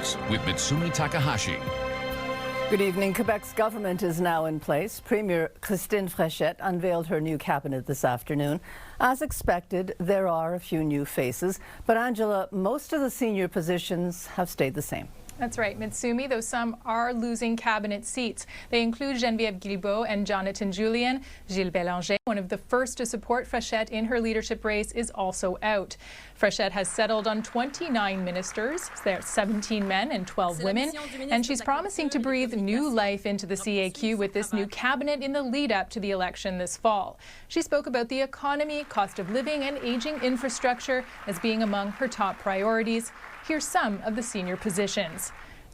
News with Mitsumi Takahashi. Good evening. Quebec's government is now in place. Premier Christine Fréchette unveiled her new cabinet this afternoon. As expected, there are a few new faces, but Angela, most of the senior positions have stayed the same. That's right, Mitsumi, though some are losing cabinet seats. They include Geneviève Guilbeault and Jonathan Julien. Gilles Bélanger, one of the first to support Fréchette in her leadership race, is also out. Fréchette has settled on 29 ministers. There are 17 men and 12 women. And she's promising to breathe new life into the CAQ with this new cabinet in the lead up to the election this fall. She spoke about the economy, cost of living, and aging infrastructure as being among her top priorities. Here's some of the senior positions.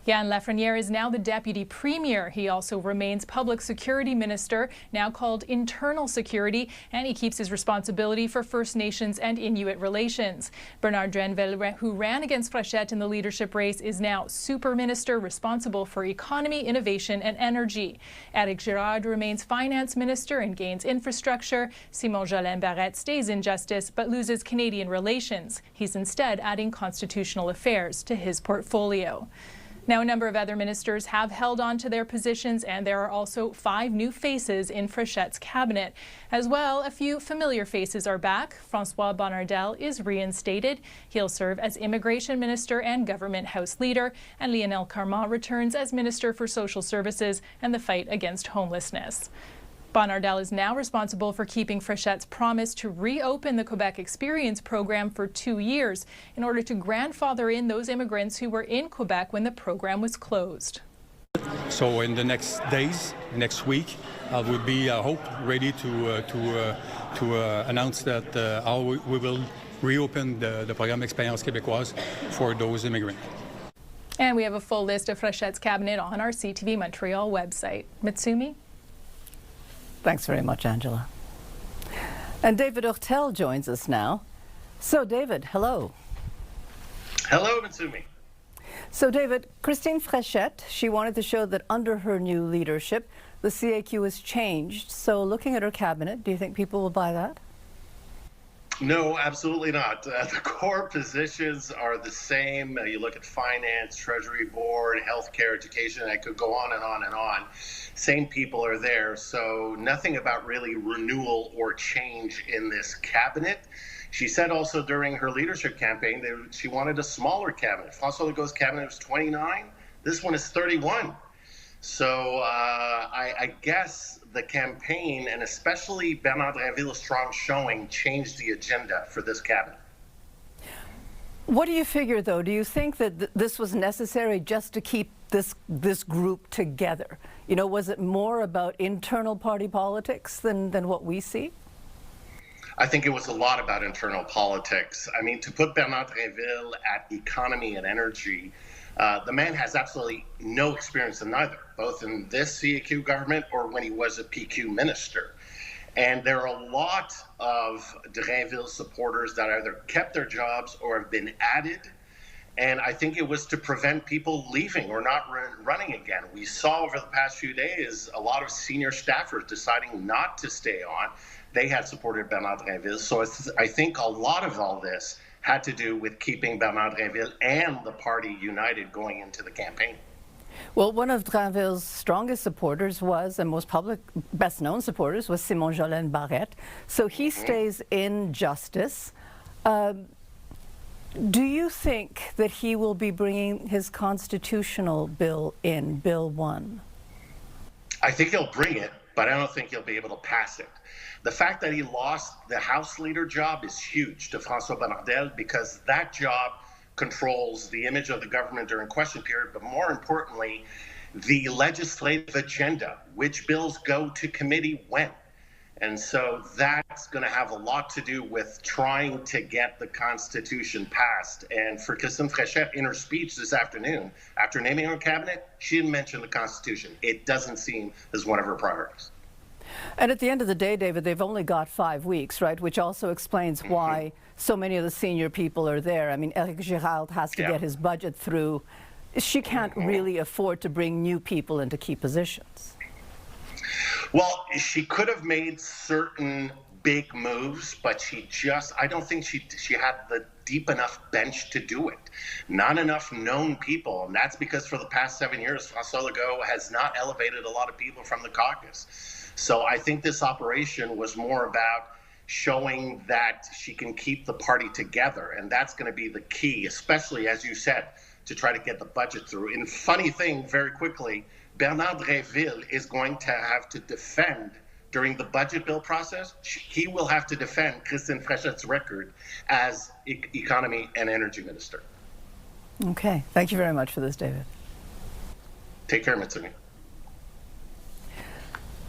Yann Lafrenière is now the Deputy Premier. He also remains Public Security Minister, now called Internal Security, and he keeps his responsibility for First Nations and Inuit relations. Bernard Drinville, who ran against Fréchette in the leadership race, is now Super Minister responsible for economy, innovation and energy. Éric Girard remains Finance Minister and gains infrastructure. Simon Jolin Barrette stays in Justice but loses Canadian relations. He's instead adding constitutional affairs to his portfolio. Now, a number of other ministers have held on to their positions, and there are also 5 new faces in Fréchette's cabinet. As well, a few familiar faces are back. François Bonnardel is reinstated. He'll serve as Immigration Minister and Government House Leader, and Lionel Carman returns as Minister for Social Services and the fight against homelessness. Bonnardel is now responsible for keeping Fréchette's promise to reopen the Quebec Experience program for 2 years in order to grandfather in those immigrants who were in Quebec when the program was closed. So in the next days, next week, I will be, I hope, ready to announce that how we will reopen the Programme Expérience Québécoise for those immigrants. And we have a full list of Fréchette's cabinet on our CTV Montreal website. Mitsumi? Thanks very much, Angela. And David Hurtel joins us now. So, David, hello. Hello, Mitsumi. So, David, Christine Fréchette, she wanted to show that under her new leadership, the CAQ has changed. So, looking at her cabinet, do you think people will buy that? No, absolutely not. The core positions are the same. You look at finance, treasury board, healthcare, education. I could go on and on and on. Same people are there. So nothing about really renewal or change in this cabinet. She said also during her leadership campaign that she wanted a smaller cabinet. François Legault's cabinet was 29. This one is 31. So I guess the campaign, and especially Bernard Drinville's strong showing, changed the agenda for this cabinet. What do you figure, though? Do you think that this was necessary just to keep this group together? You know, was it more about internal party politics than what we see? I think it was a lot about internal politics. I mean, to put Bernard Drinville at economy and energy, the man has absolutely no experience in either, both in this CAQ government or when he was a PQ minister. And there are a lot of Drinville supporters that either kept their jobs or have been added. And I think it was to prevent people leaving or not running again. We saw over the past few days a lot of senior staffers deciding not to stay on. They had supported Bernard Drinville. So I think a lot of all this had to do with keeping Bernard Drinville and the party united going into the campaign. Well, one of Drinville's strongest supporters was, and most public, best-known supporters, was Simon Jolin Barrette. So he stays in Justice. Do you think that he will be bringing his constitutional bill in, Bill 1? I think he'll bring it, but I don't think he'll be able to pass it. The fact that he lost the House Leader job is huge to François Bonnardel because that job controls the image of the government during question period, but more importantly, the legislative agenda, which bills go to committee when. And so that's going to have a lot to do with trying to get the Constitution passed. And for Christine Fréchette, in her speech this afternoon, after naming her cabinet, she didn't mention the Constitution. It doesn't seem as one of her priorities. And at the end of the day, David, they've only got 5 weeks, right? Which also explains why so many of the senior people are there. I mean, Éric Girard has to get his budget through. She can't really afford to bring new people into key positions. Well, she could have made certain big moves, but I don't think she had the deep enough bench to do it. Not enough known people, and that's because for the past 7 years, François Legault has not elevated a lot of people from the caucus. So I think this operation was more about showing that she can keep the party together, and that's going to be the key, especially, as you said, to try to get the budget through. And funny thing, very quickly, Bernard Drinville is going to have to defend during the budget bill process. He will have to defend Christine Frechette's record as economy and energy minister. Okay, thank you very much for this, David. Take care, Mitsumi.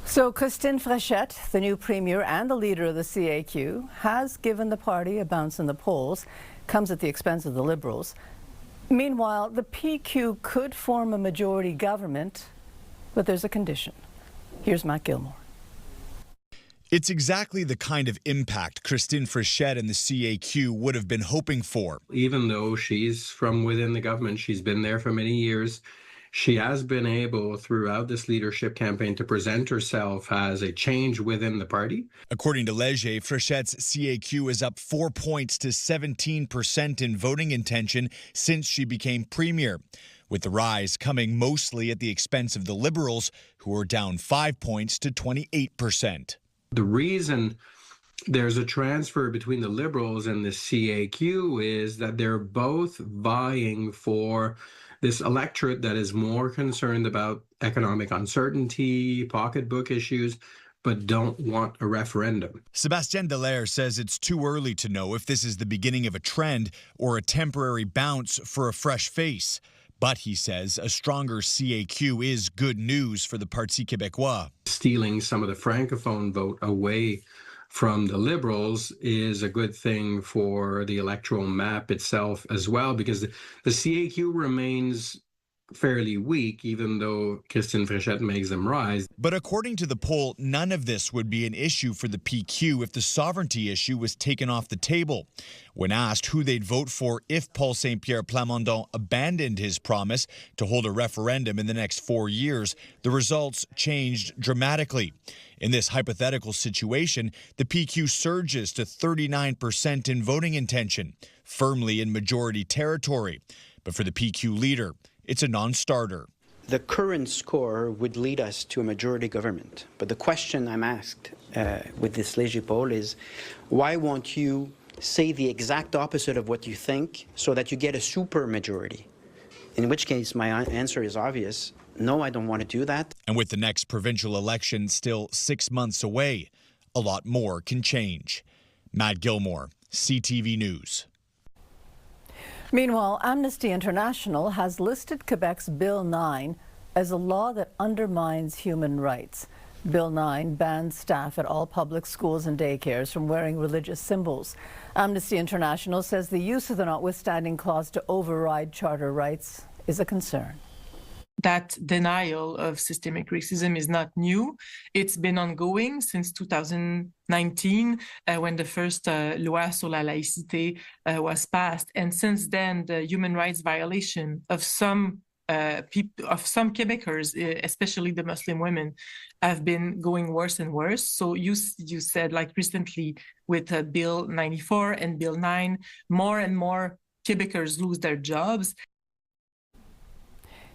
So Christine Frechette, the new premier and the leader of the CAQ, has given the party a bounce in the polls, comes at the expense of the Liberals. Meanwhile, the PQ could form a majority government, but there's a condition. Here's Matt Gilmore. It's exactly the kind of impact Christine Frechette and the CAQ would have been hoping for. Even though she's from within the government, she's been there for many years, she has been able throughout this leadership campaign to present herself as a change within the party. According to Leger, Frechette's CAQ is up 4 points to 17% in voting intention since she became premier, with the rise coming mostly at the expense of the Liberals, who are down 5 points to 28%. The reason there's a transfer between the Liberals and the CAQ is that they're both vying for this electorate that is more concerned about economic uncertainty, pocketbook issues, but don't want a referendum. Sébastien Dallaire says it's too early to know if this is the beginning of a trend or a temporary bounce for a fresh face. But he says a stronger CAQ is good news for the Parti Québécois. Stealing some of the Francophone vote away from the Liberals is a good thing for the electoral map itself as well, because the CAQ remains fairly weak, even though Christine Frechette makes them rise. But according to the poll, none of this would be an issue for the PQ if the sovereignty issue was taken off the table. When asked who they'd vote for if Paul Saint-Pierre Plamondon abandoned his promise to hold a referendum in the next 4 years, the results changed dramatically. In this hypothetical situation, the PQ surges to 39% in voting intention, firmly in majority territory. But for the PQ leader, it's a non-starter. The current score would lead us to a majority government. But the question I'm asked with this Léger poll is, why won't you say the exact opposite of what you think so that you get a super majority? In which case, my answer is obvious. No, I don't want to do that. And with the next provincial election still 6 months away, a lot more can change. Matt Gilmore, CTV News. Meanwhile, Amnesty International has listed Quebec's Bill 9 as a law that undermines human rights. Bill 9 bans staff at all public schools and daycares from wearing religious symbols. Amnesty International says the use of the notwithstanding clause to override charter rights is a concern. That denial of systemic racism is not new. It's been ongoing since 2019 when the first loi sur la laïcité was passed. And since then, the human rights violation of some Quebecers, especially the Muslim women, have been going worse and worse. So you said, like recently with Bill 94 and Bill 9, more and more Quebecers lose their jobs.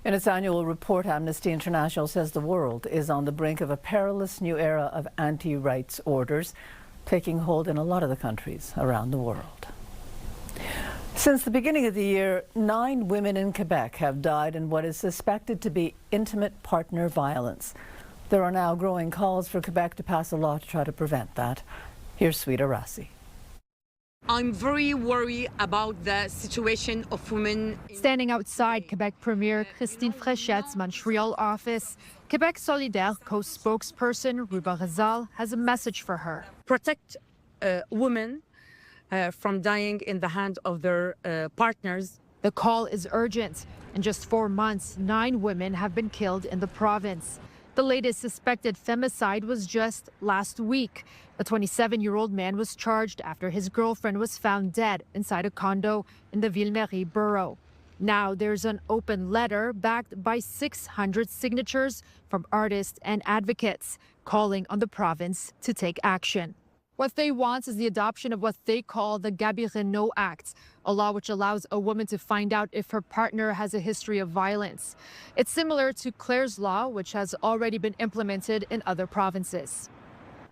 In its annual report, Amnesty International says the world is on the brink of a perilous new era of anti-rights orders taking hold in a lot of the countries around the world. Since the beginning of the year, 9 women in Quebec have died in what is suspected to be intimate partner violence. There are now growing calls for Quebec to pass a law to try to prevent that. Here's Sweeta Rassi. I'm very worried about the situation of women. Standing outside Quebec Premier Christine Frechette's Montreal office, Quebec Solidaire co-spokesperson Ruba Rizal has a message for her. Protect women from dying in the hands of their partners. The call is urgent. In just 4 months, 9 women have been killed in the province. The latest suspected femicide was just last week. A 27-year-old man was charged after his girlfriend was found dead inside a condo in the Ville-Marie borough. Now there's an open letter backed by 600 signatures from artists and advocates calling on the province to take action. What they want is the adoption of what they call the Gabi-Renault Act, a law which allows a woman to find out if her partner has a history of violence. It's similar to Claire's law, which has already been implemented in other provinces.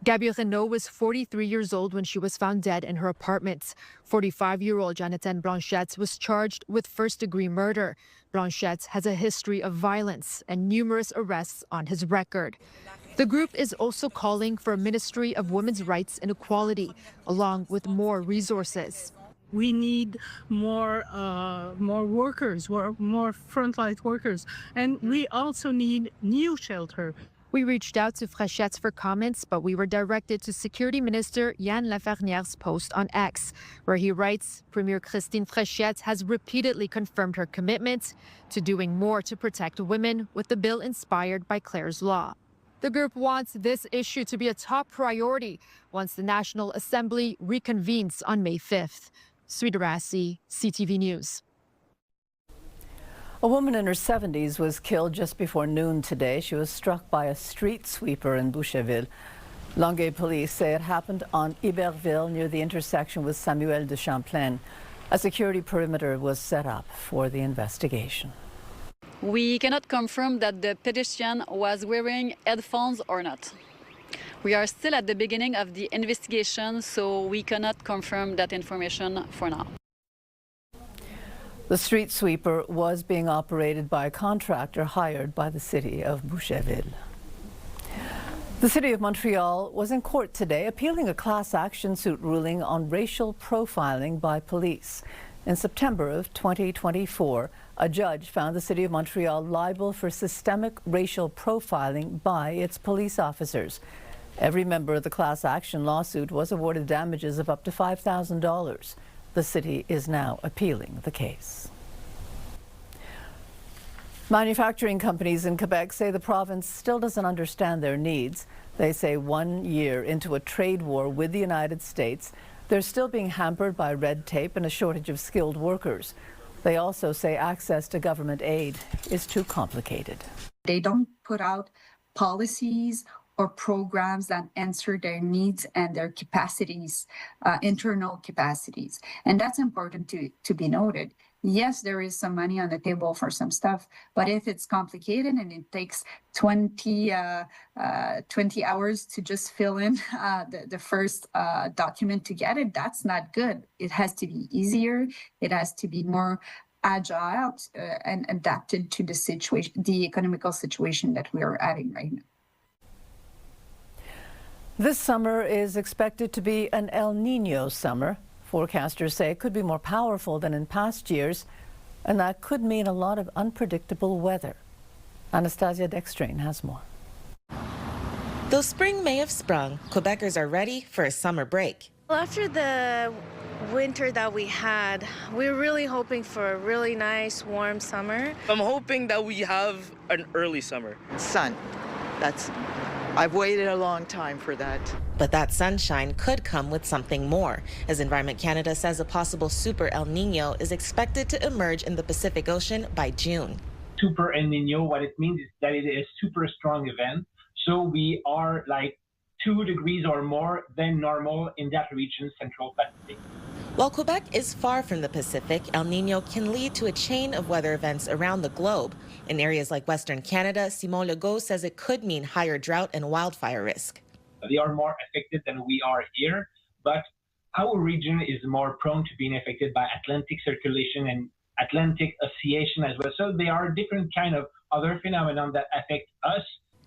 Gabi Renault was 43 years old when she was found dead in her apartment. 45-year-old Jonathan Blanchette was charged with first-degree murder. Blanchette has a history of violence and numerous arrests on his record. The group is also calling for a Ministry of Women's Rights and Equality, along with more resources. We need more workers, more frontline workers, and we also need new shelter. We reached out to Frechette for comments, but we were directed to Security Minister Yann Lafernière's post on X, where he writes, Premier Christine Frechette has repeatedly confirmed her commitment to doing more to protect women with the bill inspired by Claire's law. The group wants this issue to be a top priority once the National Assembly reconvenes on May 5th. Sweet Arasi, CTV News. A woman in her 70s was killed just before noon today. She was struck by a street sweeper in Boucherville. Longueuil police say it happened on Iberville near the intersection with Samuel de Champlain. A security perimeter was set up for the investigation. We cannot confirm that the pedestrian was wearing headphones or not. We are still at the beginning of the investigation, so we cannot confirm that information for now. The street sweeper was being operated by a contractor hired by the city of Boucherville. The city of Montreal was in court today appealing a class action suit ruling on racial profiling by police. In September of 2024, a judge found the city of Montreal liable for systemic racial profiling by its police officers. Every member of the class action lawsuit was awarded damages of up to $5,000. The city is now appealing the case. Manufacturing companies in Quebec say the province still doesn't understand their needs. They say 1 year into a trade war with the United States, they're still being hampered by red tape and a shortage of skilled workers. They also say access to government aid is too complicated. They don't put out policies or programs that answer their needs and their capacities, internal capacities. And that's important to be noted. Yes, there is some money on the table for some stuff, but if it's complicated and it takes 20 hours to just fill in the first document to get it, that's not good. It has to be easier. It has to be more agile and adapted to the situation, the economical situation that we are having right now. This summer is expected to be an El Nino summer. Forecasters say it could be more powerful than in past years, and that could mean a lot of unpredictable weather. Anastasia Dextrain has more. Though spring may have sprung, Quebecers are ready for a summer break. Well, after the winter that we had, we're really hoping for a really nice, warm summer. I'm hoping that we have an early summer. Sun. I've waited a long time for that. But that sunshine could come with something more, as Environment Canada says a possible super El Nino is expected to emerge in the Pacific Ocean by June. Super El Nino, what it means is that it is a super strong event. So we are like 2 degrees or more than normal in that region, Central Pacific. While Quebec is far from the Pacific, El Nino can lead to a chain of weather events around the globe. In areas like Western Canada, Simon Legault says it could mean higher drought and wildfire risk. They are more affected than we are here, but our region is more prone to being affected by Atlantic circulation and Atlantic oscillation as well. So there are different kind of other phenomena that affect us.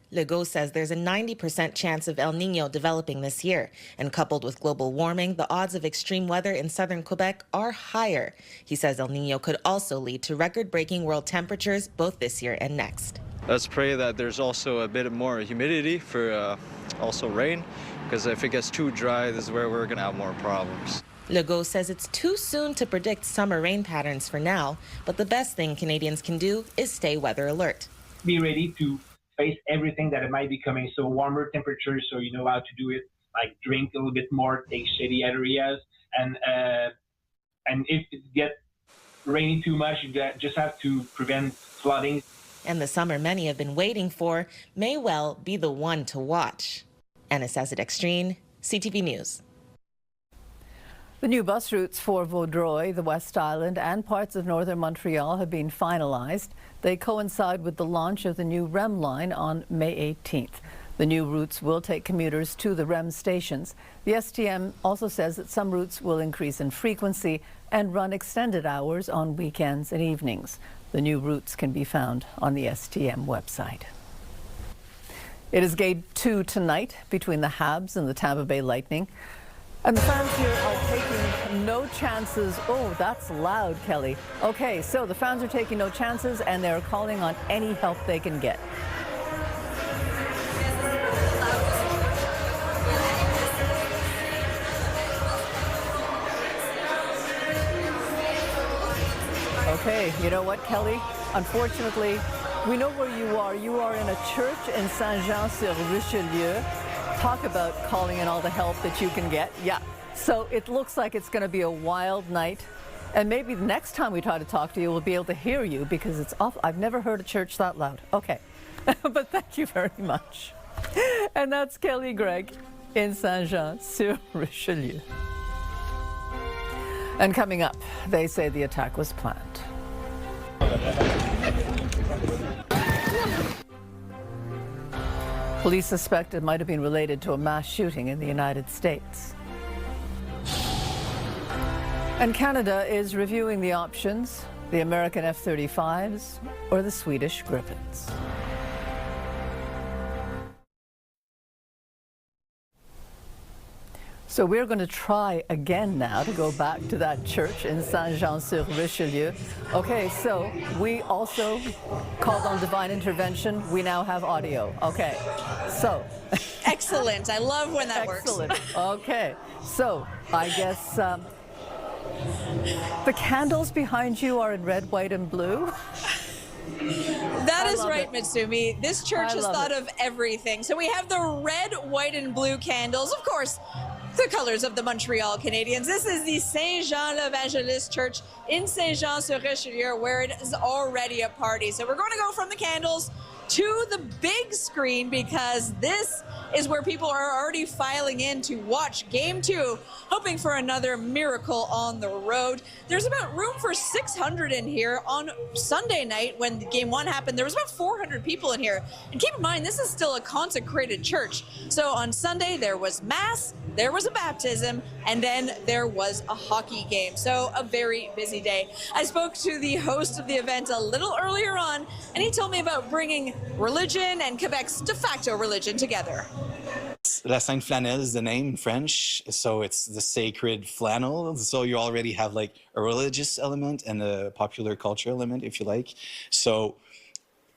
Legault says there's a 90% chance of El Nino developing this year, and coupled with global warming, the odds of extreme weather in southern Quebec are higher. He says El Nino could also lead to record-breaking world temperatures both this year and next. Let's pray that there's also a bit more humidity for also rain, because if it gets too dry, this is where we're going to have more problems. Legault says it's too soon to predict summer rain patterns for now, but the best thing Canadians can do is stay weather alert. Be ready to face everything that it might be coming. So warmer temperatures, so you know how to do it. Like drink a little bit more, take shady areas, and if it gets rainy too much, you just have to prevent flooding. And the summer many have been waiting for may well be the one to watch. Anastasia Dextrain, CTV News. The new bus routes for Vaudreuil, the West Island, and parts of northern Montreal have been finalized. They coincide with the launch of the new REM line on May 18th. The new routes will take commuters to the REM stations. The STM also says that some routes will increase in frequency and run extended hours on weekends and evenings. The new routes can be found on the STM website. It is Game 2 tonight between the Habs and the Tampa Bay Lightning. And the fans here are taking no chances. Oh, that's loud, Kelly. Okay, so the fans are taking no chances and they're calling on any help they can get. Okay, you know what, Kelly? Unfortunately, we know where you are. You are in a church in Saint-Jean-sur-Richelieu. Talk about calling in all the help that you can get. Yeah. So it looks like it's going to be a wild night. And maybe the next time we try to talk to you, we'll be able to hear you because it's awful. I've never heard a church that loud. Okay. But thank you very much. And that's Kelly Gregg in Saint-Jean-sur-Richelieu. And coming up, they say the attack was planned. Police suspect it might have been related to a mass shooting in the United States. And Canada is reviewing the options, the American F-35s or the Swedish Gripens. So we're going to try again now to go back to that church in Saint-Jean-sur-Richelieu. Okay, so we also called on divine intervention. We now have audio. Okay, so. Excellent. I love when that Excellent. works. Okay, so I guess the candles behind you are in red, white, and blue. That is right, Mitsumi. This church has thought it. of everything. So we have the red, white, and blue candles. Of course, the colors of the Montreal Canadiens. This is the Saint-Jean-l'Evangeliste Church in Saint-Jean-sur-Richelieu, where it is already a party. So we're going to go from the candles to the big screen because this is where people are already filing in to watch Game 2, hoping for another miracle on the road. There's about room for 600 in here. On Sunday night, when Game 1 happened, there was about 400 people in here. And keep in mind, this is still a consecrated church. So on Sunday, there was Mass, there was a baptism, and then there was a hockey game. So a very busy day. I spoke to the host of the event a little earlier on, and he told me about bringing religion and Quebec's de facto religion together. La Sainte Flanelle is the name in French, so it's the sacred flannel. So you already have like a religious element and a popular culture element, if you like. So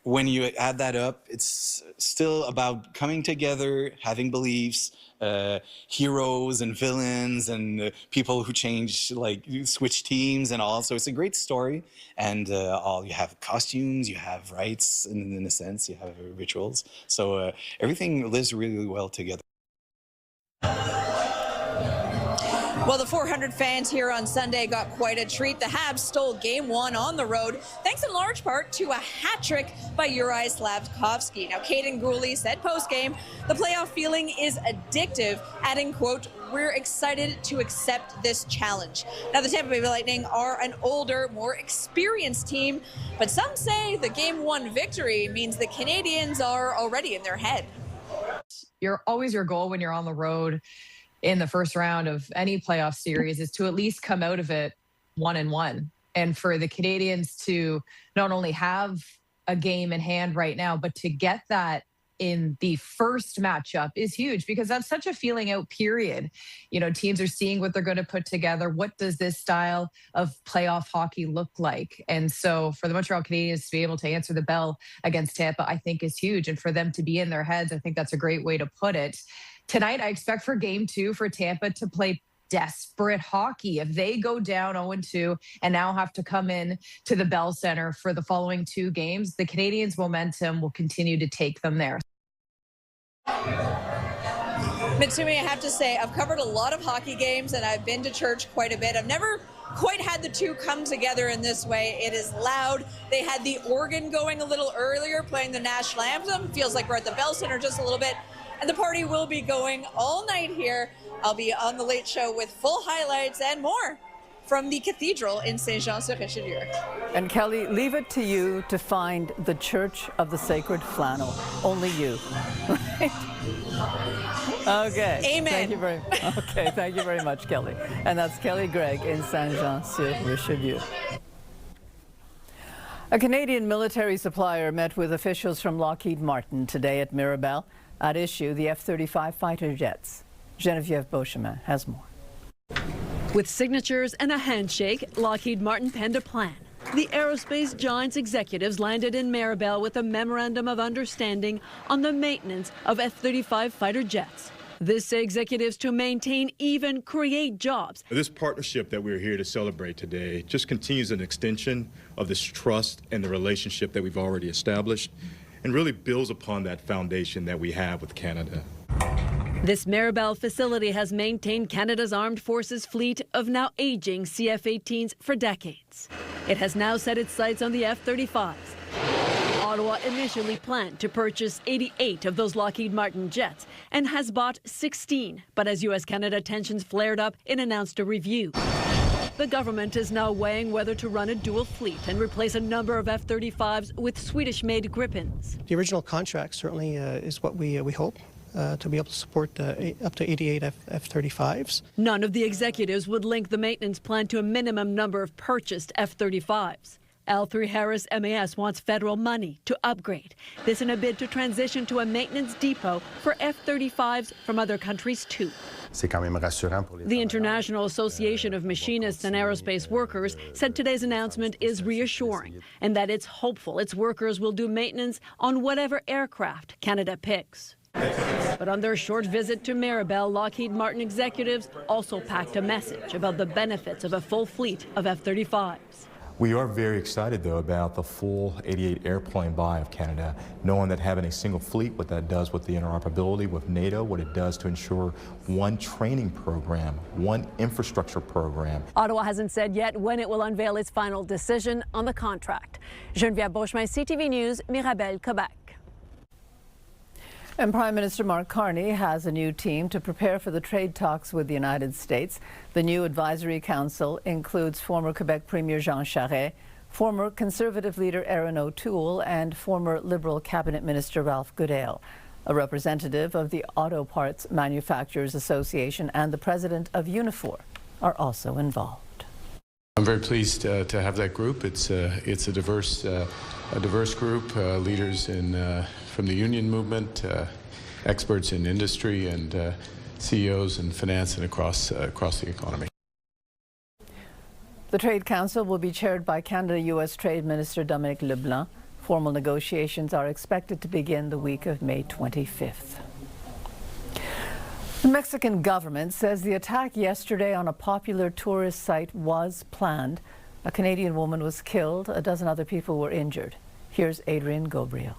when you add that up, it's still about coming together, having beliefs, heroes and villains and people who change, like switch teams and all. So it's a great story. And you have costumes, you have rites, and in a sense, you have rituals. So everything lives really well together. Well, the 400 fans here on Sunday got quite a treat. The Habs stole Game 1 on the road, thanks in large part to a hat trick by Juraj Slafkovsky. Now, Caden Gooley said post-game, the playoff feeling is addictive, adding, quote, "We're excited to accept this challenge." Now, the Tampa Bay Lightning are an older, more experienced team, but some say the Game 1 victory means the Canadiens are already in their head. Your goal when you're on the road in the first round of any playoff series is to at least come out of it 1-1. And for the Canadiens to not only have a game in hand right now, but to get that in the first matchup is huge because that's such a feeling out period. You know, teams are seeing what they're going to put together. What does this style of playoff hockey look like? And so for the Montreal Canadiens to be able to answer the bell against Tampa, I think is huge. And for them to be in their heads, I think that's a great way to put it. Tonight, I expect for Game 2 for Tampa to play desperate hockey. If they go down 0-2 and now have to come in to the Bell Center for the following 2 games, the Canadiens' momentum will continue to take them there. Mitsumi, I have to say, I've covered a lot of hockey games and I've been to church quite a bit. I've never quite had the two come together in this way. It is loud. They had the organ going a little earlier, playing the national anthem. Feels like we're at the Bell Center just a little bit. and the party will be going all night here. I'll be on The Late Show with full highlights and more from the cathedral in Saint-Jean-sur-Richelieu. And Kelly, leave it to you to find the Church of the Sacred Flannel. Only you. Okay. Amen. Thank you very much, Kelly. And that's Kelly Gregg in Saint-Jean-sur-Richelieu. A Canadian military supplier met with officials from Lockheed Martin today at Mirabel. At issue, the F-35 fighter jets. Geneviève Beauchemin has more. With signatures and a handshake, Lockheed Martin penned a plan. The aerospace giant's executives landed in Mirabel with a memorandum of understanding on the maintenance of F-35 fighter jets. This say executives to maintain, even create jobs. This partnership that we're here to celebrate today just continues an extension of this trust and the relationship that we've already established and really builds upon that foundation that we have with Canada. This Mirabel facility has maintained Canada's armed forces fleet of now aging CF-18s for decades. It has now set its sights on the F-35s. Ottawa initially planned to purchase 88 of those Lockheed Martin jets and has bought 16. But as U.S.-Canada tensions flared up, it announced a review. The government is now weighing whether to run a dual fleet and replace a number of F-35s with Swedish-made Gripens. The original contract certainly is what we hope. To be able to support up to 88 F-35s. None of the executives would link the maintenance plan to a minimum number of purchased F-35s. L3Harris MAS wants federal money to upgrade. This in a bid to transition to a maintenance depot for F-35s from other countries too. The International Association of Machinists and Aerospace Workers said today's announcement is reassuring and that it's hopeful its workers will do maintenance on whatever aircraft Canada picks. But on their short visit to Mirabel, Lockheed Martin executives also packed a message about the benefits of a full fleet of F-35s. We are very excited, though, about the full 88 airplane buy of Canada, knowing that having a single fleet, what that does with the interoperability with NATO, what it does to ensure one training program, one infrastructure program. Ottawa hasn't said yet when it will unveil its final decision on the contract. Geneviève Beauchemin, CTV News, Mirabel, Quebec. And Prime Minister Mark Carney has a new team to prepare for the trade talks with the United States. The new advisory council includes former Quebec Premier Jean Charest, former Conservative leader Erin O'Toole, and former Liberal Cabinet Minister Ralph Goodale. A representative of the Auto Parts Manufacturers Association and the president of Unifor are also involved. I'm very pleased to have that group. It's a diverse group, leaders from the union movement, experts in industry, and CEOs in finance and across the economy. The Trade Council will be chaired by Canada-U.S. Trade Minister Dominic LeBlanc. Formal negotiations are expected to begin the week of May 25th. The Mexican government says the attack yesterday on a popular tourist site was planned. A Canadian woman was killed. A dozen other people were injured. Here's Adrian Gabriel.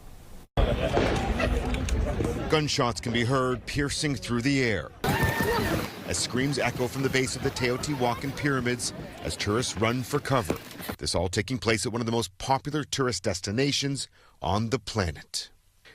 Gunshots can be heard piercing through the air as screams echo from the base of the Teotihuacan pyramids as tourists run for cover. This all taking place at one of the most popular tourist destinations on the planet.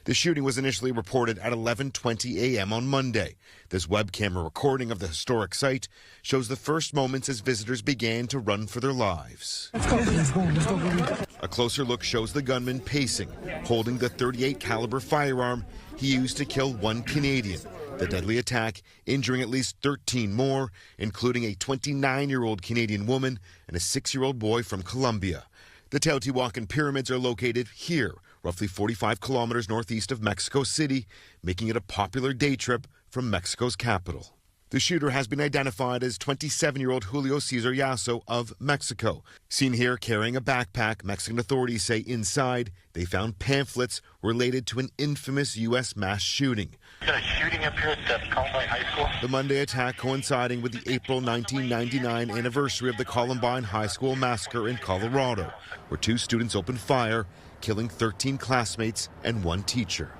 The shooting was initially reported at 11:20 a.m. on Monday. This web camera recording of the historic site shows the first moments as visitors began to run for their lives. Let's go. A closer look shows the gunman pacing, holding the .38 caliber firearm he used to kill one Canadian. The deadly attack injuring at least 13 more, including a 29-year-old Canadian woman and a 6-year-old boy from Colombia. The Teotihuacan pyramids are located here, roughly 45 kilometers northeast of Mexico City, making it a popular day trip from Mexico's capital. The shooter has been identified as 27-year-old Julio Cesar Yasso of Mexico. Seen here carrying a backpack, Mexican authorities say inside they found pamphlets related to an infamous U.S. mass shooting. A shooting up here at Columbine High School. The Monday attack coinciding with the April 1999 anniversary of the Columbine High School massacre in Colorado, where 2 students opened fire, killing 13 classmates and 1 teacher.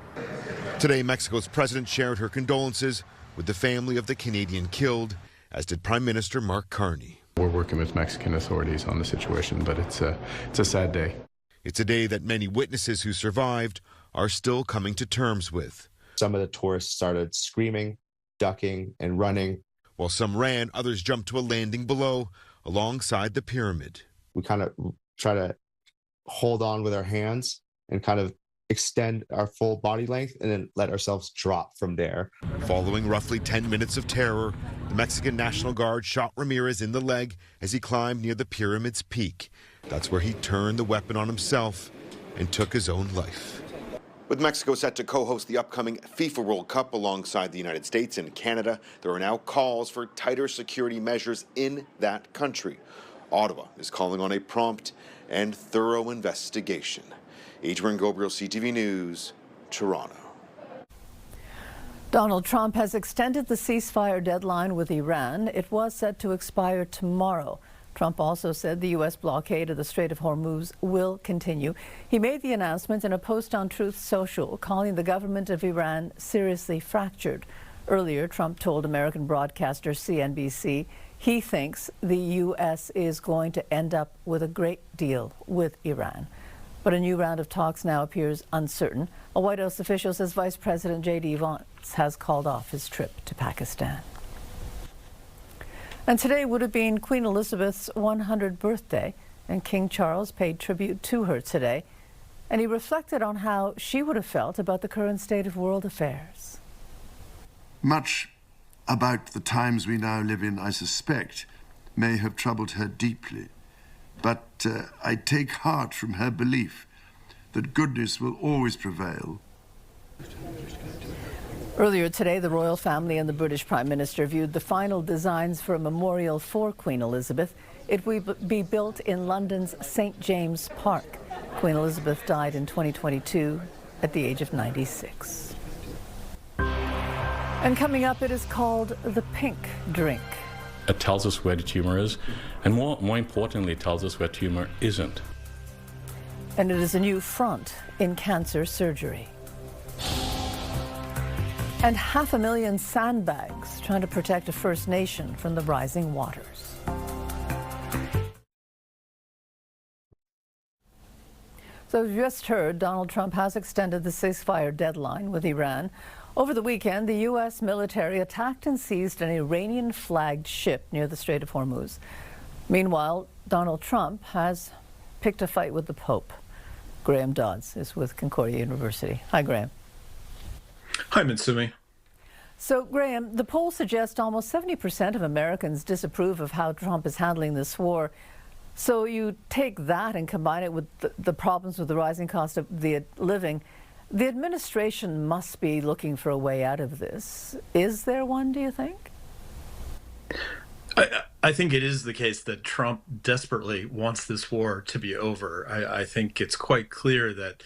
Today, Mexico's president shared her condolences with the family of the Canadian killed, as did Prime Minister Mark Carney. We're working with Mexican authorities on the situation, but it's a sad day. It's a day that many witnesses who survived are still coming to terms with. Some of the tourists started screaming, ducking, and running. While some ran, others jumped to a landing below, alongside the pyramid. We kind of try to hold on with our hands and kind of extend our full body length and then let ourselves drop from there. Following roughly 10 minutes of terror, the Mexican National Guard shot Ramirez in the leg as he climbed near the pyramid's peak. That's where he turned the weapon on himself and took his own life. With Mexico set to co-host the upcoming FIFA World Cup alongside the United States and Canada, there are now calls for tighter security measures in that country. Ottawa is calling on a prompt and thorough investigation. Adrian Gabriel, CTV News, Toronto. Donald Trump has extended the ceasefire deadline with Iran. It was set to expire tomorrow. Trump also said the U.S. blockade of the Strait of Hormuz will continue. He made the announcement in a post on Truth Social, calling the government of Iran seriously fractured. Earlier, Trump told American broadcaster CNBC he thinks the U.S. is going to end up with a great deal with Iran. But a new round of talks now appears uncertain. A White House official says Vice President J.D. Vance has called off his trip to Pakistan. And today would have been Queen Elizabeth's 100th birthday, and King Charles paid tribute to her today. And he reflected on how she would have felt about the current state of world affairs. Much about the times we now live in, I suspect, may have troubled her deeply. But I take heart from her belief that goodness will always prevail. Earlier today, the royal family and the British Prime Minister viewed the final designs for a memorial for Queen Elizabeth. It will be built in London's St. James Park. Queen Elizabeth died in 2022 at the age of 96. And coming up, it is called the pink drink. It tells us where the tumor is, and more importantly, it tells us where tumor isn't. And it is a new front in cancer surgery. And 500,000 sandbags trying to protect a First Nation from the rising waters. So as you just heard, Donald Trump has extended the ceasefire deadline with Iran. Over the weekend, the U.S. military attacked and seized an Iranian-flagged ship near the Strait of Hormuz. Meanwhile, Donald Trump has picked a fight with the Pope. Graham Dodds is with Concordia University. Hi, Graham. Hi, Mitsumi. So, Graham, the polls suggest almost 70% of Americans disapprove of how Trump is handling this war. So you take that and combine it with the problems with the rising cost of the living. The administration must be looking for a way out of this. Is there one, do you think? I think it is the case that Trump desperately wants this war to be over. I think it's quite clear that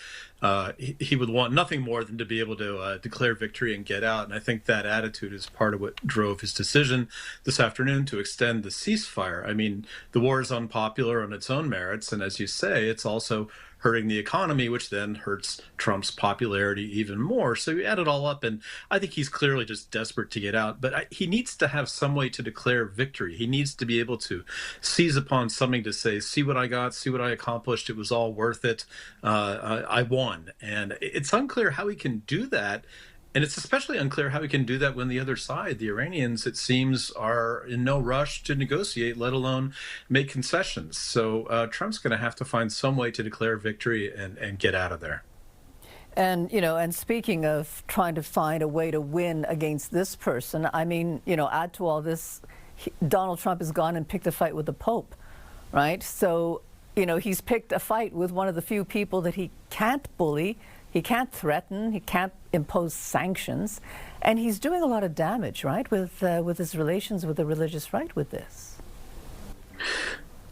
he would want nothing more than to be able to declare victory and get out. And I think that attitude is part of what drove his decision this afternoon to extend the ceasefire. I mean, the war is unpopular on its own merits. And as you say, it's also hurting the economy, which then hurts Trump's popularity even more. So you add it all up, and I think he's clearly just desperate to get out. But he needs to have some way to declare victory. He needs to be able to seize upon something to say, see what I got, see what I accomplished. It was all worth it. I won. And it's unclear how he can do that. And it's especially unclear how he can do that when the other side, the Iranians, it seems, are in no rush to negotiate, let alone make concessions. So Trump's going to have to find some way to declare victory and get out of there. And, you know, and speaking of trying to find a way to win against this person, I mean, you know, add to all this, Donald Trump has gone and picked a fight with the Pope, right? So, you know, he's picked a fight with one of the few people that he can't bully. He can't threaten, he can't impose sanctions, and he's doing a lot of damage, right, with his relations with the religious right with this.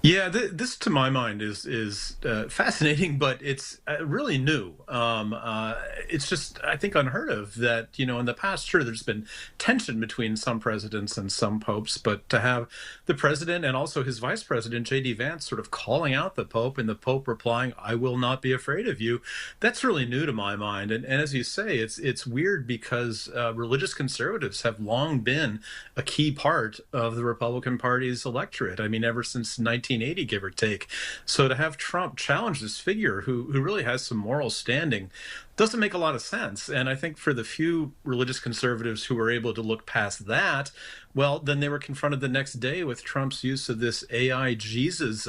Yeah, this to my mind is fascinating, but it's really new. It's just, I think, unheard of that, you know, in the past, sure, there's been tension between some presidents and some popes, but to have the president and also his vice president, J.D. Vance, sort of calling out the Pope and the Pope replying, "I will not be afraid of you," that's really new to my mind. And as you say, it's weird because religious conservatives have long been a key part of the Republican Party's electorate. I mean, ever since 1980, give or take. So to have Trump challenge this figure who really has some moral standing, doesn't make a lot of sense. And I think for the few religious conservatives who were able to look past that, well, then they were confronted the next day with Trump's use of this AI Jesus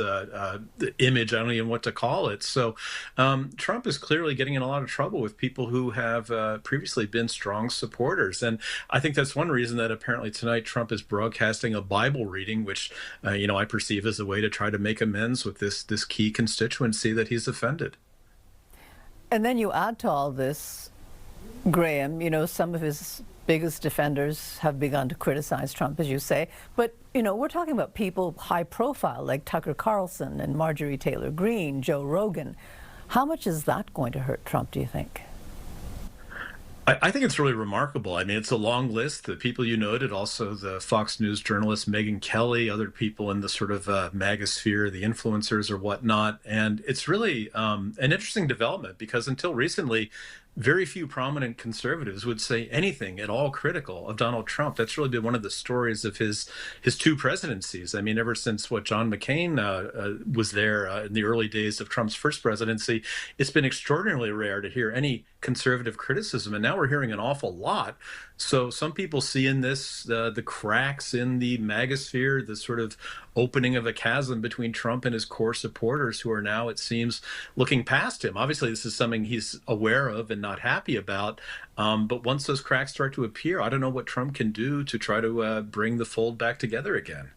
image. I don't even know what to call it. So Trump is clearly getting in a lot of trouble with people who have previously been strong supporters. And I think that's one reason that apparently tonight Trump is broadcasting a Bible reading, which, I perceive as a way to try to make amends with this key constituency that he's offended. And then you add to all this, Graham, some of his biggest defenders have begun to criticize Trump, as you say. But, we're talking about people high profile like Tucker Carlson and Marjorie Taylor Greene, Joe Rogan. How much is that going to hurt Trump, do you think? I think it's really remarkable. I mean, it's a long list. The people you noted, also the Fox News journalist Megyn Kelly, other people in the sort of magosphere, the influencers or whatnot. And it's really an interesting development because until recently, very few prominent conservatives would say anything at all critical of Donald Trump. That's really been one of the stories of his two presidencies. I mean, ever since John McCain was there in the early days of Trump's first presidency, it's been extraordinarily rare to hear any conservative criticism. And now we're hearing an awful lot. So some people see in this the cracks in the magosphere, the sort of opening of a chasm between Trump and his core supporters who are now, it seems, looking past him. Obviously, this is something he's aware of and not happy about. But once those cracks start to appear, I don't know what Trump can do to try to bring the fold back together again.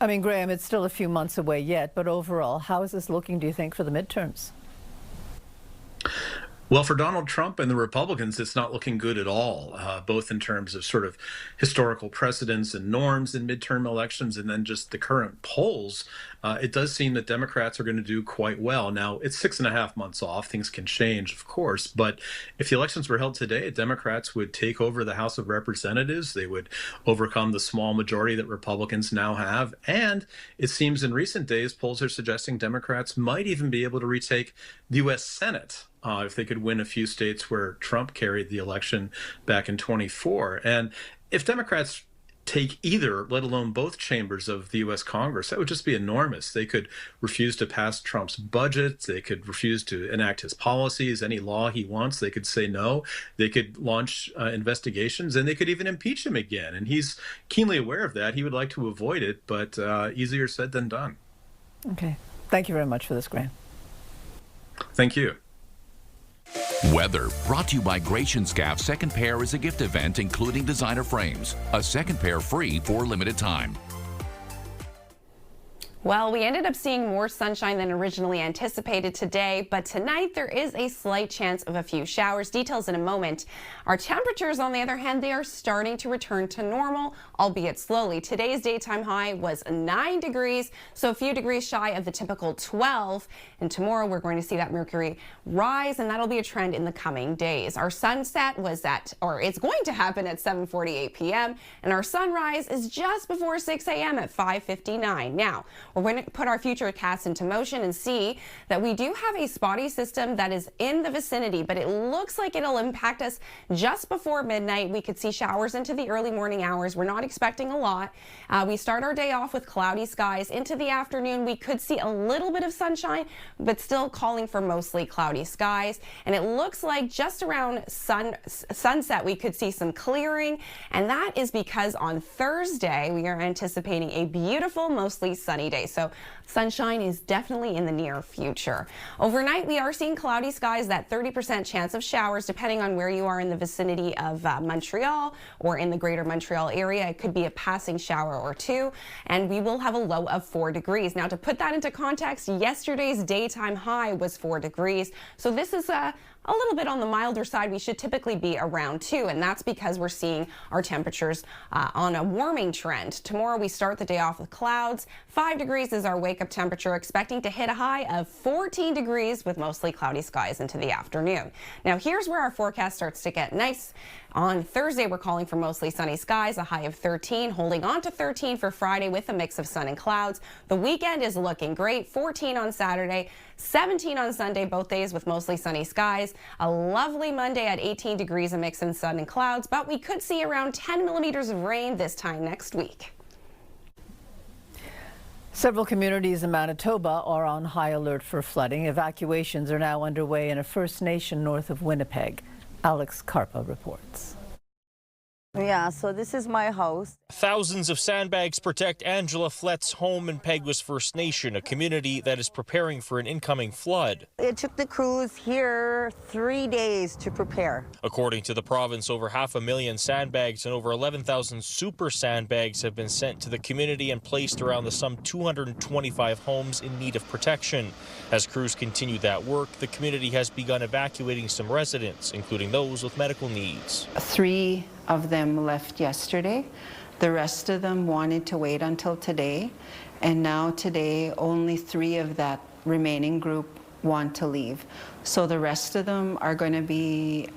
I mean, Graham, it's still a few months away yet, but overall, how is this looking, do you think, for the midterms? Well, for Donald Trump and the Republicans, it's not looking good at all, both in terms of sort of historical precedents and norms in midterm elections and then just the current polls. It does seem that Democrats are going to do quite well. Now, it's 6.5 months off. Things can change, of course. But if the elections were held today, Democrats would take over the House of Representatives. They would overcome the small majority that Republicans now have. And it seems in recent days, polls are suggesting Democrats might even be able to retake the U.S. Senate. If they could win a few states where Trump carried the election back in 24. And if Democrats take either, let alone both chambers of the U.S. Congress, that would just be enormous. They could refuse to pass Trump's budget. They could refuse to enact his policies, any law he wants. They could say no. They could launch investigations, and they could even impeach him again. And he's keenly aware of that. He would like to avoid it, but easier said than done. Okay. Thank you very much for this, Graham. Thank you. Weather brought to you by Gratian Scaff. Second pair is a gift event including designer frames. A second pair free for a limited time. Well, we ended up seeing more sunshine than originally anticipated today, but tonight there is a slight chance of a few showers. Details in a moment. Our temperatures, on the other hand, they are starting to return to normal, albeit slowly. Today's daytime high was 9 degrees, so a few degrees shy of the typical 12. And tomorrow we're going to see that mercury rise, and that'll be a trend in the coming days. Our sunset was it's going to happen at 7:48 p.m., and our sunrise is just before 6 a.m. at 5:59. Now, we're going to put our futurecast into motion and see that we do have a spotty system that is in the vicinity, but it looks like it'll impact us just before midnight. We could see showers into the early morning hours. We're not expecting a lot. We start our day off with cloudy skies. Into the afternoon, we could see a little bit of sunshine, but still calling for mostly cloudy skies. And it looks like just around sunset, we could see some clearing. And that is because on Thursday, we are anticipating a beautiful, mostly sunny day. So sunshine is definitely in the near future. Overnight, we are seeing cloudy skies, that 30% chance of showers, depending on where you are in the vicinity of Montreal or in the greater Montreal area. It could be a passing shower or two, and we will have a low of 4 degrees. Now, to put that into context, yesterday's daytime high was 4 degrees. So this is a little bit on the milder side. We should typically be around 2, and that's because we're seeing our temperatures on a warming trend. Tomorrow we start the day off with clouds. 5 degrees is our wake-up temperature, expecting to hit a high of 14 degrees with mostly cloudy skies into the afternoon. Now here's where our forecast starts to get nice. On Thursday, we're calling for mostly sunny skies, a high of 13, holding on to 13 for Friday with a mix of sun and clouds. The weekend is looking great, 14 on Saturday, 17 on Sunday, both days with mostly sunny skies. A lovely Monday at 18 degrees, a mix of sun and clouds, but we could see around 10 millimeters of rain this time next week. Several communities in Manitoba are on high alert for flooding. Evacuations are now underway in a First Nation north of Winnipeg. Alex Karpa reports. Yeah, so this is my house. Thousands of sandbags protect Angela Flett's home in Peguis First Nation, a community that is preparing for an incoming flood. It took the crews here 3 days to prepare. According to the province, over 500,000 sandbags and over 11,000 super sandbags have been sent to the community and placed around the some 225 homes in need of protection. As crews continue that work, the community has begun evacuating some residents, including those with medical needs. 3 of them left yesterday. The rest of them wanted to wait until today. And now today, only 3 of that remaining group want to leave. So the rest of them are going to be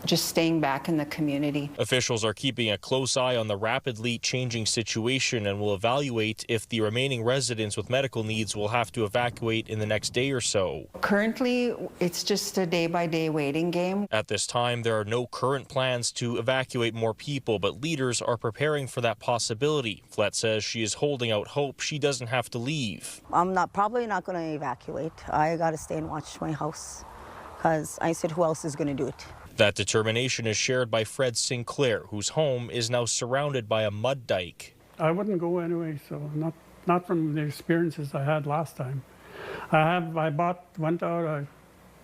just staying back in the community. Officials are keeping a close eye on the rapidly changing situation and will evaluate if the remaining residents with medical needs will have to evacuate in the next day or so. Currently, it's just a day-by-day waiting game. At this time, there are no current plans to evacuate more people, but leaders are preparing for that possibility. Flett says she is holding out hope she doesn't have to leave. I'm probably not going to evacuate. I got to stay and watch my house because I said, who else is going to do it? That determination is shared by Fred Sinclair, whose home is now surrounded by a mud dike. I wouldn't go anyway, so not from the experiences I had last time. Went out,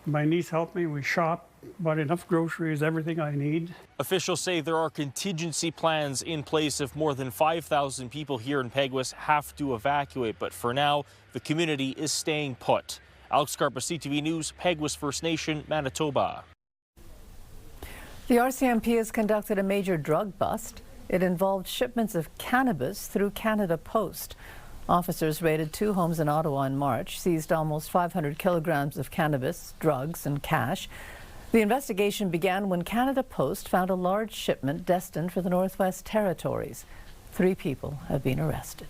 my niece helped me, we shopped, bought enough groceries, everything I need. Officials say there are contingency plans in place if more than 5,000 people here in Peguis have to evacuate, but for now, the community is staying put. Alex Karpa, CTV News, Peguis First Nation, Manitoba. The RCMP has conducted a major drug bust. It involved shipments of cannabis through Canada Post. Officers raided 2 homes in Ottawa in March, seized almost 500 kilograms of cannabis, drugs, and cash. The investigation began when Canada Post found a large shipment destined for the Northwest Territories. 3 people have been arrested.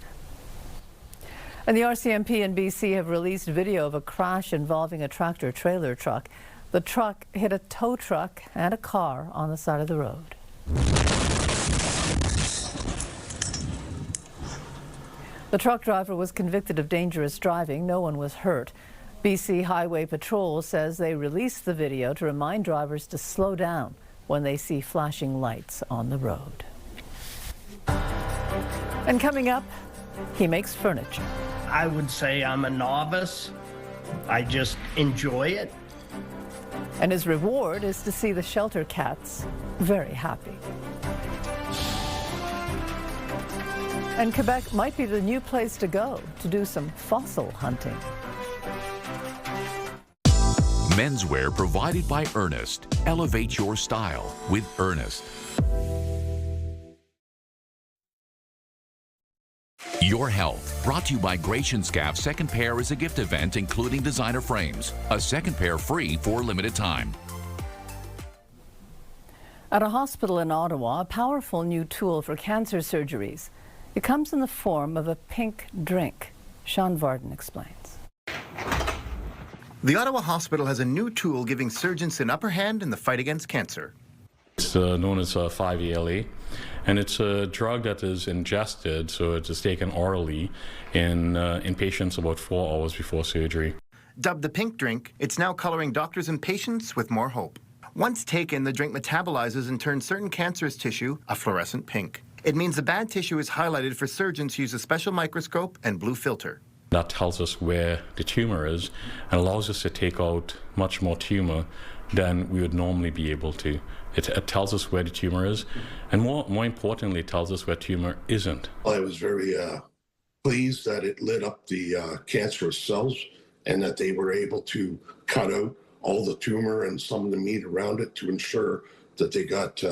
And the RCMP and BC have released video of a crash involving a tractor-trailer truck. The truck hit a tow truck and a car on the side of the road. The truck driver was convicted of dangerous driving. No one was hurt. BC Highway Patrol says they released the video to remind drivers to slow down when they see flashing lights on the road. And coming up, he makes furniture. I would say I'm a novice. I just enjoy it. And his reward is to see the shelter cats very happy. And Quebec might be the new place to go to do some fossil hunting. Menswear provided by Ernest. Elevate your style with Ernest. Your Health, brought to you by Gratian Scaff. Second pair is a gift event including designer frames. A second pair free for a limited time. At a hospital in Ottawa, a powerful new tool for cancer surgeries. It comes in the form of a pink drink. Sean Varden explains. The Ottawa Hospital has a new tool giving surgeons an upper hand in the fight against cancer. It's known as 5-ELA, and it's a drug that is ingested, so it is taken orally in patients about 4 hours before surgery. Dubbed the pink drink, it's now coloring doctors and patients with more hope. Once taken, the drink metabolizes and turns certain cancerous tissue a fluorescent pink. It means the bad tissue is highlighted for surgeons who use a special microscope and blue filter. That tells us where the tumor is and allows us to take out much more tumor than we would normally be able to. It tells us where the tumor is, and more importantly, it tells us where tumor isn't. I was very pleased that it lit up the cancerous cells and that they were able to cut out all the tumor and some of the meat around it to ensure that they got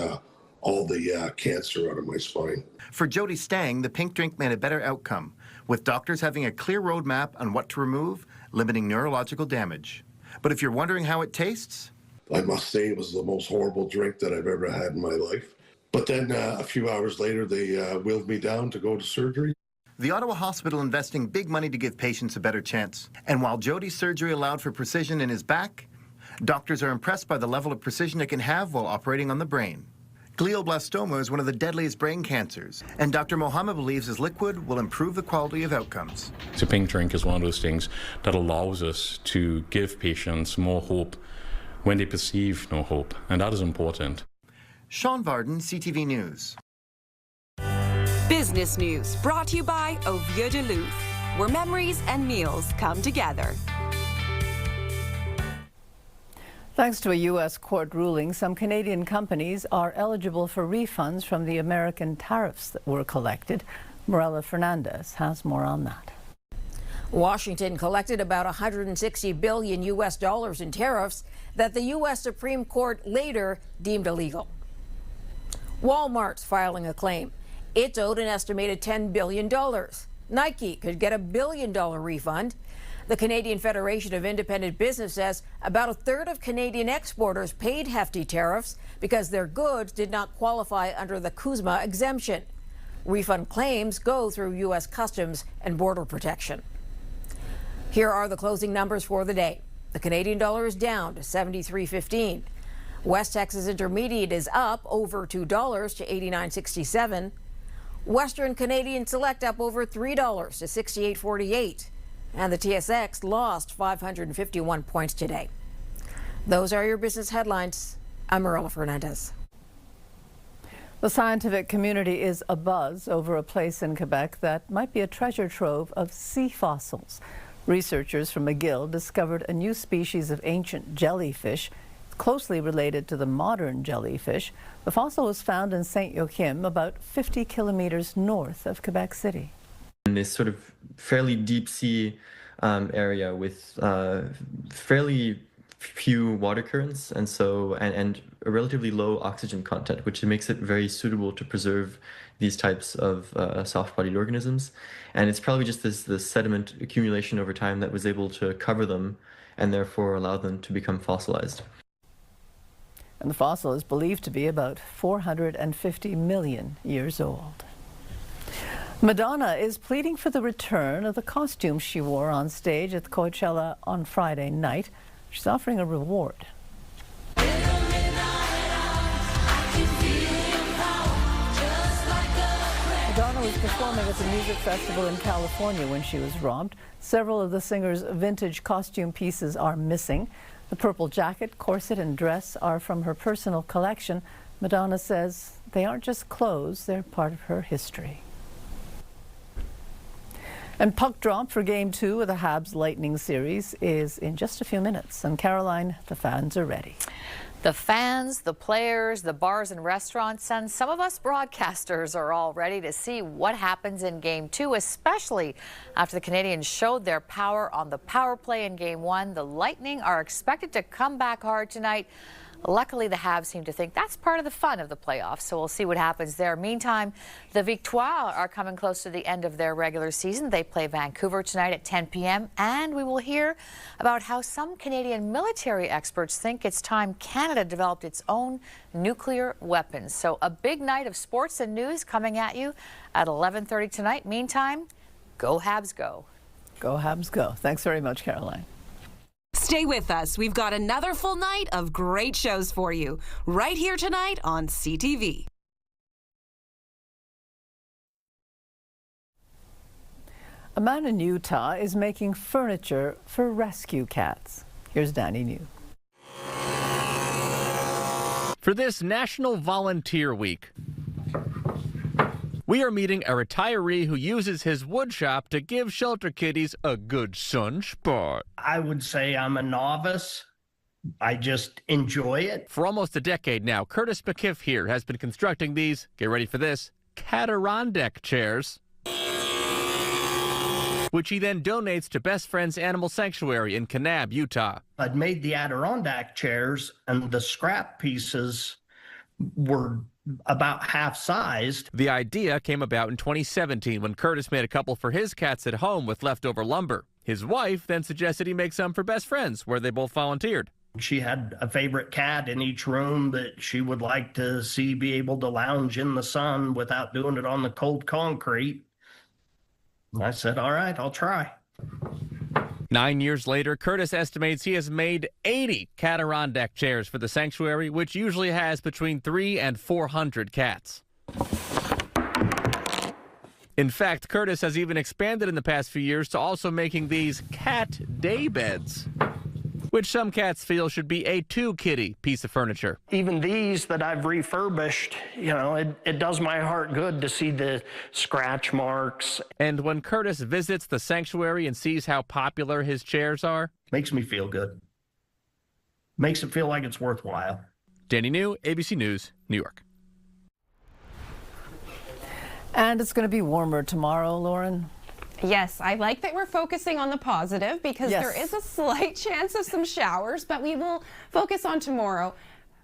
all the cancer out of my spine. For Jody Stang, the pink drink made a better outcome, with doctors having a clear roadmap on what to remove, limiting neurological damage. But if you're wondering how it tastes, I must say it was the most horrible drink that I've ever had in my life. But then a few hours later, they wheeled me down to go to surgery. The Ottawa Hospital investing big money to give patients a better chance. And while Jody's surgery allowed for precision in his back, doctors are impressed by the level of precision it can have while operating on the brain. Glioblastoma is one of the deadliest brain cancers, and Dr. Mohammed believes his liquid will improve the quality of outcomes. The pink drink is one of those things that allows us to give patients more hope when they perceive no hope, and that is important. Sean Varden, CTV News. Business News brought to you by Au Vieux de Louvre, where memories and meals come together. Thanks to a U.S. court ruling, some Canadian companies are eligible for refunds from the American tariffs that were collected. Morella Fernandez has more on that. Washington collected about $160 billion in tariffs that the U.S. Supreme Court later deemed illegal. Walmart's filing a claim. It's owed an estimated $10 billion. Nike could get $1 billion refund. The Canadian Federation of Independent Business says about a third of Canadian exporters paid hefty tariffs because their goods did not qualify under the CUSMA exemption. Refund claims go through U.S. Customs and Border Protection. Here are the closing numbers for the day. The Canadian dollar is down to 73.15. West Texas Intermediate is up over $2 to 89.67. Western Canadian Select up over $3 to 68.48. And the TSX lost 551 points today. Those are your business headlines. I'm Morella Fernandez. The scientific community is abuzz over a place in Quebec that might be a treasure trove of sea fossils. Researchers from McGill discovered a new species of ancient jellyfish closely related to the modern jellyfish. The fossil was found in Teotihuacan, about 50 kilometers north of Quebec City. In this sort of fairly deep sea area with fairly few water currents and a relatively low oxygen content, which makes it very suitable to preserve these types of soft-bodied organisms. And it's probably just this sediment accumulation over time that was able to cover them and therefore allow them to become fossilized. And the fossil is believed to be about 450 million years old. Madonna is pleading for the return of the costume she wore on stage at Coachella on Friday night. She's offering a reward. Madonna was performing at the music festival in California when she was robbed. Several of the singer's vintage costume pieces are missing. The purple jacket, corset, and dress are from her personal collection. Madonna says they aren't just clothes, they're part of her history. And puck drop for Game 2 of the Habs Lightning series is in just a few minutes. And Caroline, the fans are ready. The fans, the players, the bars and restaurants, and some of us broadcasters are all ready to see what happens in Game 2, especially after the Canadians showed their power on the power play in Game 1. The Lightning are expected to come back hard tonight. Luckily, the Habs seem to think that's part of the fun of the playoffs, so we'll see what happens there. Meantime, the Victoires are coming close to the end of their regular season. They play Vancouver tonight at 10 p.m., and we will hear about how some Canadian military experts think it's time Canada developed its own nuclear weapons. So a big night of sports and news coming at you at 11:30 tonight. Meantime, go Habs go. Go Habs go. Thanks very much, Caroline. Stay with us. We've got another full night of great shows for you right here tonight on CTV. A man in Utah is making furniture for rescue cats. Here's Danny New. For this National Volunteer Week, we are meeting a retiree who uses his wood shop to give shelter kitties a good sun spot. I would say I'm a novice. I just enjoy it. For almost a decade now, Curtis McKiff here has been constructing these, get ready for this, Adirondack chairs, which he then donates to Best Friends Animal Sanctuary in Kanab, Utah. I'd made the Adirondack chairs, and the scrap pieces were about half-sized. The idea came about in 2017 when Curtis made a couple for his cats at home with leftover lumber. His wife then suggested he make some for Best Friends, where they both volunteered. She had a favorite cat in each room that she would like to see be able to lounge in the sun without doing it on the cold concrete. I said, all right, I'll try. 9 years later, Curtis estimates he has made 80 Adirondack chairs for the sanctuary, which usually has between 300 and 400 cats. In fact, Curtis has even expanded in the past few years to also making these cat day beds, which some cats feel should be a two-kitty piece of furniture. Even these that I've refurbished, it does my heart good to see the scratch marks. And when Curtis visits the sanctuary and sees how popular his chairs are, makes me feel good. Makes it feel like it's worthwhile. Danny New, ABC News, New York. And it's going to be warmer tomorrow, Lauren. Yes, I like that we're focusing on the positive because there is a slight chance of some showers, but we will focus on tomorrow.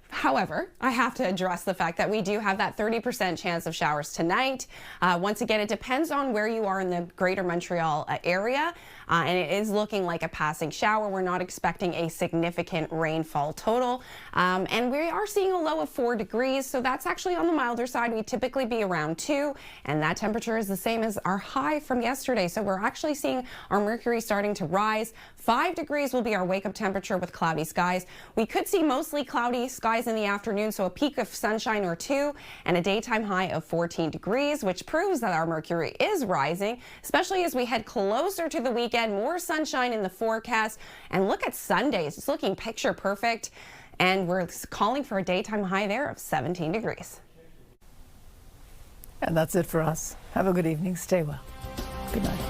However, I have to address the fact that we do have that 30% chance of showers tonight. Once again, it depends on where you are in the greater Montreal area, and it is looking like a passing shower. We're not expecting a significant rainfall total, and we are seeing a low of 4 degrees, so that's actually on the milder side. We typically be around 2, and that temperature is the same as our high from yesterday, so we're actually seeing our mercury starting to rise. 5 degrees will be our wake-up temperature with cloudy skies. We could see mostly cloudy skies in the afternoon, so a peak of sunshine or 2 and a daytime high of 14 degrees, which proves that our mercury is rising, especially as we head closer to the weekend. More sunshine in the forecast, and look at Sundays. It's looking picture perfect, and we're calling for a daytime high there of 17 degrees. And that's it for us. Have a good evening. Stay well. Good night.